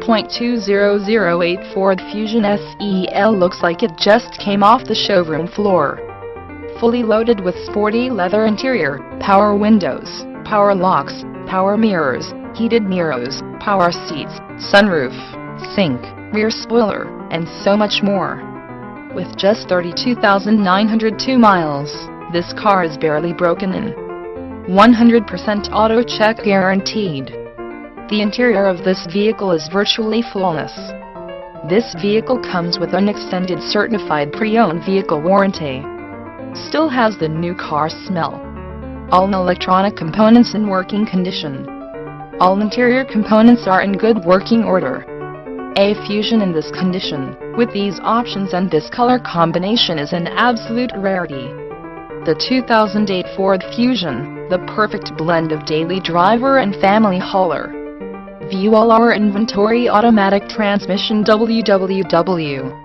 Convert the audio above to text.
1.2008 Ford Fusion SEL looks like it just came off the showroom floor. Fully loaded with sporty leather interior, power windows, power locks, power mirrors, heated mirrors, power seats, sunroof, sink, rear spoiler, and so much more. With just 32,902 miles, this car is barely broken in. 100% auto check guaranteed. The interior of this vehicle is virtually flawless. This vehicle comes with an extended certified pre-owned vehicle warranty. Still has the new car smell. All electronic components in working condition. All interior components are in good working order. A Fusion in this condition, with these options and this color combination, is an absolute rarity. The 2008 Ford Fusion, the perfect blend of daily driver and family hauler. View all our inventory. Automatic transmission. www